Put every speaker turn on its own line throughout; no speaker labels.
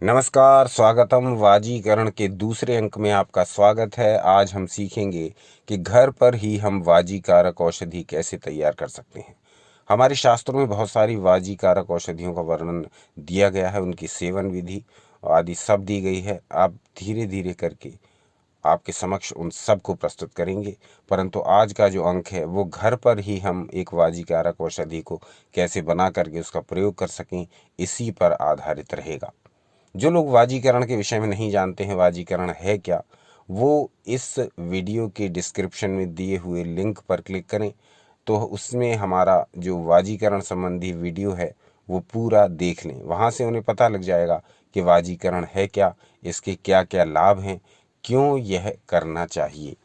नमस्कार, स्वागतम। वाजीकरण के दूसरे अंक में आपका स्वागत है। आज हम सीखेंगे कि घर पर ही हम वाजीकारक औषधि कैसे तैयार कर सकते हैं। हमारे शास्त्रों में बहुत सारी वाजीकारक औषधियों का वर्णन दिया गया है, उनकी सेवन विधि आदि सब दी गई है। आप धीरे धीरे करके आपके समक्ष उन सब को प्रस्तुत करेंगे, परंतु आज का जो अंक है वो घर पर ही हम एक वाजीकारक औषधि को कैसे बना करके उसका प्रयोग कर सकें, इसी पर आधारित रहेगा। जो लोग वाजीकरण के विषय में नहीं जानते हैं वाजीकरण है क्या, वो इस वीडियो के डिस्क्रिप्शन में दिए हुए लिंक पर क्लिक करें, तो उसमें हमारा जो वाजीकरण संबंधी वीडियो है वो पूरा देख लें। वहाँ से उन्हें पता लग जाएगा कि वाजीकरण है क्या, इसके क्या क्या लाभ हैं, क्यों यह करना चाहिए।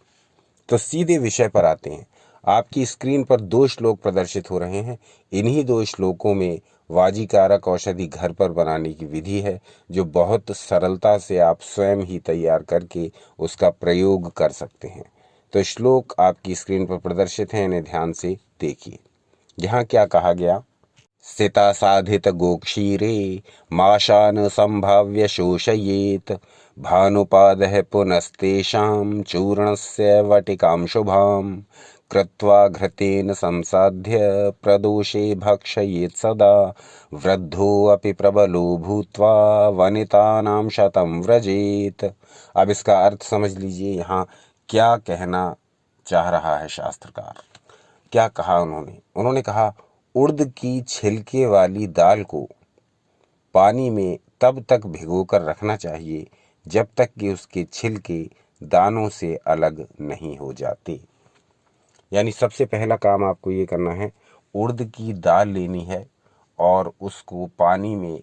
तो सीधे विषय पर आते हैं। आपकी स्क्रीन पर 2 श्लोक प्रदर्शित हो रहे हैं। इन्हीं 2 श्लोकों में वाजीकारक औषधि घर पर बनाने की विधि है, जो बहुत सरलता से आप स्वयं ही तैयार करके उसका प्रयोग कर सकते हैं। तो श्लोक आपकी स्क्रीन पर प्रदर्शित हैं, इन्हें ध्यान से देखिए। यहाँ क्या कहा गया? स्थिता साधित गोक्षीरे माशान संभाव्य शोषयेत भानुपादः पुनस्तेषां चूर्णस्य वटिकां शुभां कृत्वा घृतेन संसाध्य प्रदोषे भक्षयेत् सदा वृद्धोऽपि प्रबलो भूत्वा वनितानां शतं व्रजेत। अब इसका अर्थ समझ लीजिए। यहाँ क्या कहना चाह रहा है शास्त्रकार, क्या कहा उन्होंने कहा उड़द की छिलके वाली दाल को पानी में तब तक भिगोकर रखना चाहिए जब तक कि उसके छिलके दानों से अलग नहीं हो जाते। यानी सबसे पहला काम आपको ये करना है, उड़द की दाल लेनी है और उसको पानी में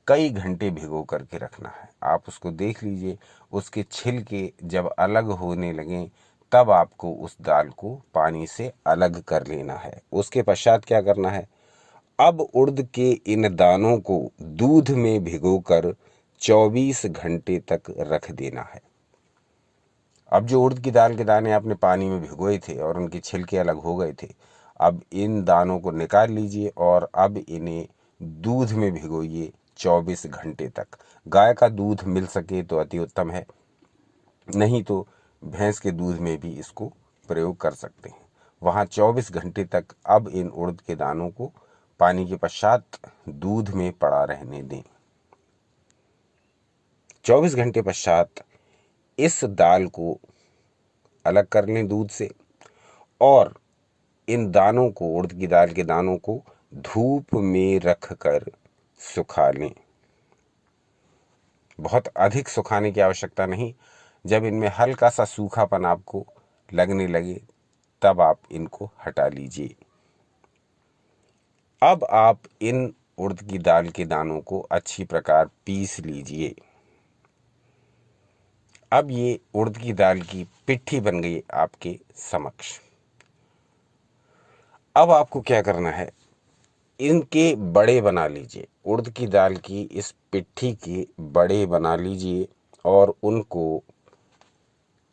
कई घंटे भिगो करके रखना है। आप उसको देख लीजिए, उसके छिलके जब अलग होने लगें तब आपको उस दाल को पानी से अलग कर लेना है। उसके पश्चात क्या करना है, अब उड़द के इन दानों को दूध में भिगोकर 24 घंटे तक रख देना है। अब जो उड़द की दाल के दाने आपने पानी में भिगोए थे और उनके छिलके अलग हो गए थे, अब इन दानों को निकाल लीजिए और अब इन्हें दूध में भिगोइए 24 घंटे तक। गाय का दूध मिल सके तो अति उत्तम है, नहीं तो भैंस के दूध में भी इसको प्रयोग कर सकते हैं। वहाँ 24 घंटे तक अब इन उड़द के दानों को पानी के पश्चात दूध में पड़ा रहने दें। 24 घंटे पश्चात इस दाल को अलग कर लें दूध से और इन दानों को, उड़द की दाल के दानों को धूप में रख कर सुखा लें। बहुत अधिक सुखाने की आवश्यकता नहीं। जब इनमें हल्का सा सूखापन आपको लगने लगे तब आप इनको हटा लीजिए। अब आप इन उड़द की दाल के दानों को अच्छी प्रकार पीस लीजिए। अब ये उड़द की दाल की पिट्ठी बन गई आपके समक्ष। अब आपको क्या करना है, इनके बड़े बना लीजिए। उड़द की दाल की इस पिट्ठी के बड़े बना लीजिए और उनको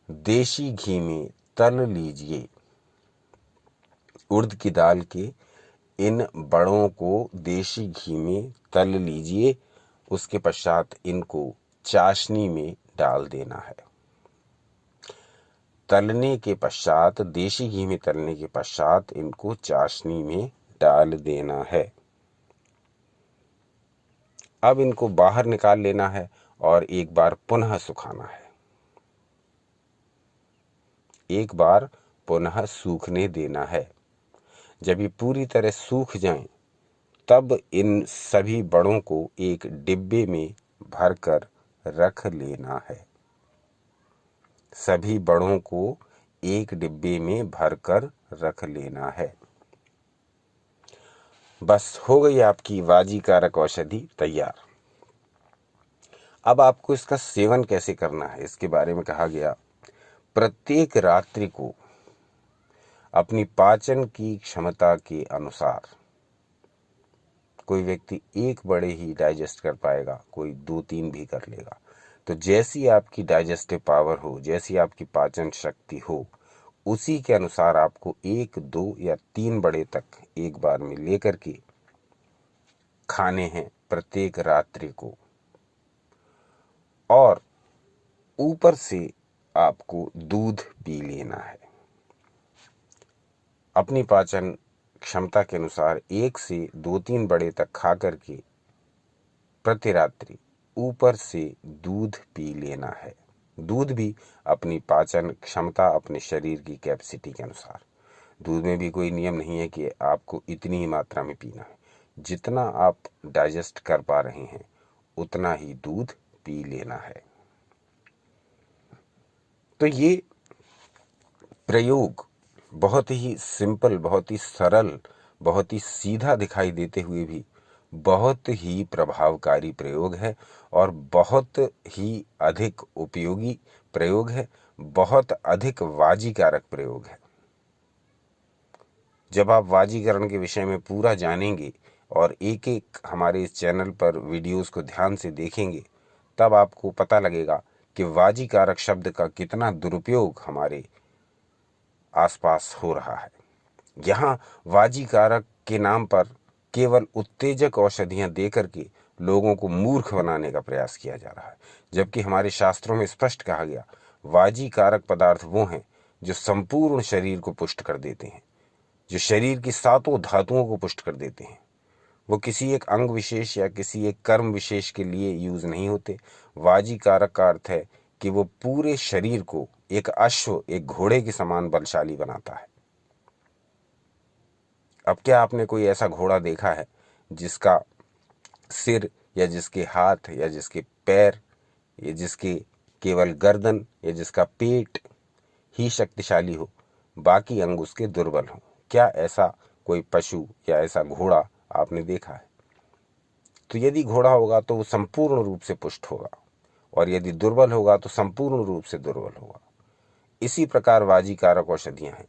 देशी घी में तल लीजिए। उड़द की दाल के इन बड़ों को देशी घी में तल लीजिए। उसके पश्चात इनको चाशनी में डाल देना है। तलने के पश्चात, देशी घी में तलने के पश्चात इनको चाशनी में डाल देना है। अब इनको बाहर निकाल लेना है और एक बार पुनः सुखाना है। एक बार पुनः सूखने देना है। जब ये पूरी तरह सूख जाएं, तब इन सभी बड़ों को एक डिब्बे में भरकर रख लेना है। सभी बड़ों को एक डिब्बे में भरकर रख लेना है। बस हो गई आपकी वाजीकारक औषधि तैयार। अब आपको इसका सेवन कैसे करना है, इसके बारे में कहा गया। प्रत्येक रात्रि को अपनी पाचन की क्षमता के अनुसार, कोई व्यक्ति एक बड़े ही डाइजेस्ट कर पाएगा, कोई 2-3 भी कर लेगा। तो जैसी आपकी डाइजेस्टिव पावर हो, जैसी आपकी पाचन शक्ति हो, उसी के अनुसार आपको 1, 2 या 3 बड़े तक एक बार में लेकर के खाने हैं प्रत्येक रात्रि को। और ऊपर से आपको दूध पी लेना है। अपनी पाचन क्षमता के अनुसार 1 से 2-3 बड़े तक खा करके प्रति रात्रि ऊपर से दूध पी लेना है। दूध भी अपनी पाचन क्षमता, अपने शरीर की कैपेसिटी के अनुसार। दूध में भी कोई नियम नहीं है कि आपको इतनी ही मात्रा में पीना है। जितना आप डाइजेस्ट कर पा रहे हैं उतना ही दूध पी लेना है। तो ये प्रयोग बहुत ही सिंपल, बहुत ही सरल, बहुत ही सीधा दिखाई देते हुए भी बहुत ही प्रभावकारी प्रयोग है और बहुत ही अधिक उपयोगी प्रयोग है, बहुत अधिक वाजीकारक प्रयोग है। जब आप वाजीकरण के विषय में पूरा जानेंगे और एक एक हमारे इस चैनल पर वीडियोस को ध्यान से देखेंगे, तब आपको पता लगेगा कि वाजीकारक शब्द का कितना दुरुपयोग हमारे आसपास हो रहा है। यहाँ वाजीकारक के नाम पर केवल उत्तेजक औषधियां देकर के लोगों को मूर्ख बनाने का प्रयास किया जा रहा है, जबकि हमारे शास्त्रों में स्पष्ट कहा गया वाजीकारक पदार्थ वो हैं जो संपूर्ण शरीर को पुष्ट कर देते हैं, जो शरीर की 7 धातुओं को पुष्ट कर देते हैं। वो किसी एक अंग विशेष या किसी एक कर्म विशेष के लिए यूज नहीं होते। वाजीकारक का अर्थ है कि वो पूरे शरीर को एक अश्व, एक घोड़े के समान बलशाली बनाता है। अब क्या आपने कोई ऐसा घोड़ा देखा है जिसका सिर या जिसके हाथ या जिसके पैर या जिसके केवल गर्दन या जिसका पेट ही शक्तिशाली हो, बाकी अंग उसके दुर्बल हो? क्या ऐसा कोई पशु या ऐसा घोड़ा आपने देखा है? तो यदि घोड़ा होगा तो वो संपूर्ण रूप से पुष्ट होगा और यदि दुर्बल होगा तो संपूर्ण रूप से दुर्बल होगा। इसी प्रकार वाजीकारक औषधियां हैं,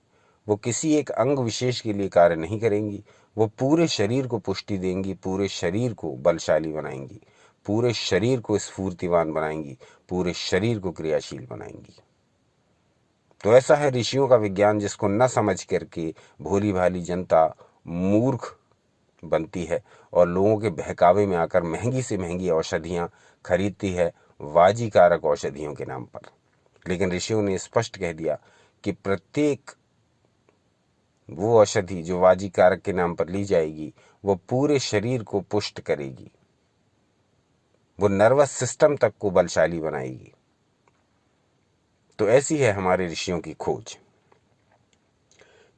वो किसी एक अंग विशेष के लिए कार्य नहीं करेंगी, वो पूरे शरीर को पुष्टि देंगी, पूरे शरीर को बलशाली बनाएंगी, पूरे शरीर को स्फूर्तिवान बनाएंगी, पूरे शरीर को क्रियाशील बनाएंगी। तो ऐसा है ऋषियों का विज्ञान, जिसको न समझ करके भोली भाली जनता मूर्ख बनती है और लोगों के बहकावे में आकर महंगी से महंगी औषधियां खरीदती है वाजीकारक औषधियों के नाम पर। लेकिन ऋषियों ने स्पष्ट कह दिया कि प्रत्येक वो औषधि जो वाजीकारक के नाम पर ली जाएगी वो पूरे शरीर को पुष्ट करेगी, वो नर्वस सिस्टम तक को बलशाली बनाएगी। तो ऐसी है हमारे ऋषियों की खोज।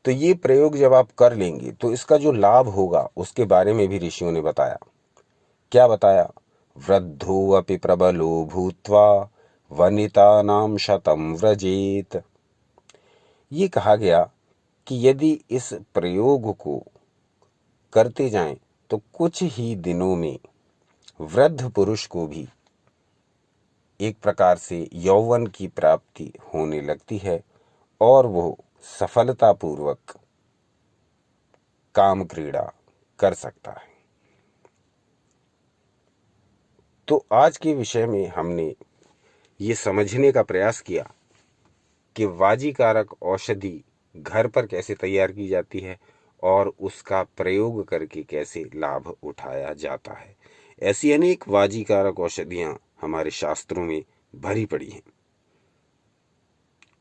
तो ये प्रयोग जब आप कर लेंगे तो इसका जो लाभ होगा उसके बारे में भी ऋषियों ने बताया। क्या बताया? वृद्धो अपि प्रबलो भूत्वा वनितानां शतं व्रजेत। ये कहा गया कि यदि इस प्रयोग को करते जाएं तो कुछ ही दिनों में वृद्ध पुरुष को भी एक प्रकार से यौवन की प्राप्ति होने लगती है और वो सफलतापूर्वक काम क्रीड़ा कर सकता है। तो आज के विषय में हमने ये समझने का प्रयास किया कि वाजीकारक औषधि घर पर कैसे तैयार की जाती है और उसका प्रयोग करके कैसे लाभ उठाया जाता है। ऐसी अनेक वाजीकारक औषधियां हमारे शास्त्रों में भरी पड़ी हैं।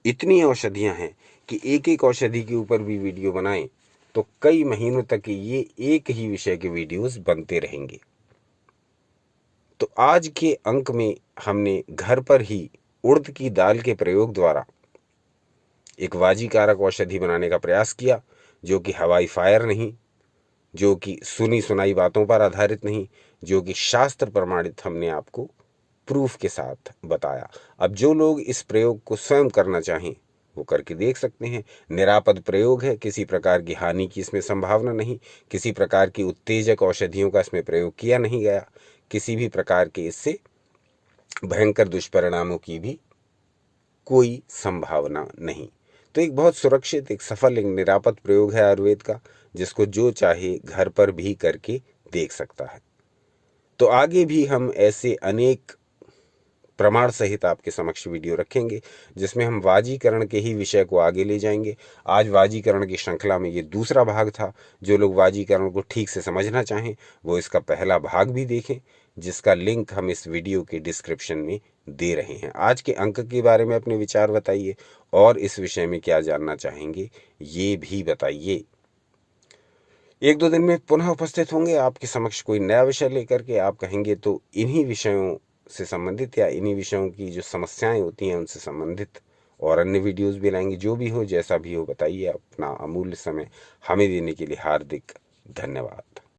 इतनी औषधियां हैं कि एक एक औषधि के ऊपर भी वीडियो बनाएं तो कई महीनों तक ये एक ही विषय के वीडियोस बनते रहेंगे। तो आज के अंक में हमने घर पर ही उड़द की दाल के प्रयोग द्वारा एक वाजीकारक औषधि बनाने का प्रयास किया, जो कि हवाई फायर नहीं, जो कि सुनी सुनाई बातों पर आधारित नहीं, जो कि शास्त्र प्रमाणित हमने आपको प्रूफ के साथ बताया। अब जो लोग इस प्रयोग को स्वयं करना चाहें वो करके देख सकते हैं। निरापद प्रयोग है, किसी प्रकार की हानि की इसमें संभावना नहीं, किसी प्रकार की उत्तेजक औषधियों का इसमें प्रयोग किया नहीं गया, किसी भी प्रकार के इससे भयंकर दुष्परिणामों की भी कोई संभावना नहीं। तो एक बहुत सुरक्षित, एक सफल, एक निरापद प्रयोग है आयुर्वेद का, जिसको जो चाहे घर पर भी करके देख सकता है। तो आगे भी हम ऐसे अनेक प्रमाण सहित आपके समक्ष वीडियो रखेंगे जिसमें हम वाजीकरण के ही विषय को आगे ले जाएंगे। आज वाजीकरण की श्रृंखला में ये दूसरा भाग था। जो लोग वाजीकरण को ठीक से समझना चाहें वो इसका पहला भाग भी देखें। जिसका लिंक हम इस वीडियो के डिस्क्रिप्शन में दे रहे हैं। आज के अंक के बारे में अपने विचार बताइए और इस विषय में क्या जानना चाहेंगे ये भी बताइए। 1-2 दिन में पुनः उपस्थित होंगे आपके समक्ष कोई नया विषय लेकर के। आप कहेंगे तो इन्हीं विषयों से संबंधित या इन्हीं विषयों की जो समस्याएं होती हैं उनसे संबंधित और अन्य वीडियोस भी लाएंगे। जो भी हो, जैसा भी हो, बताइए। अपना अमूल्य समय हमें देने के लिए हार्दिक धन्यवाद।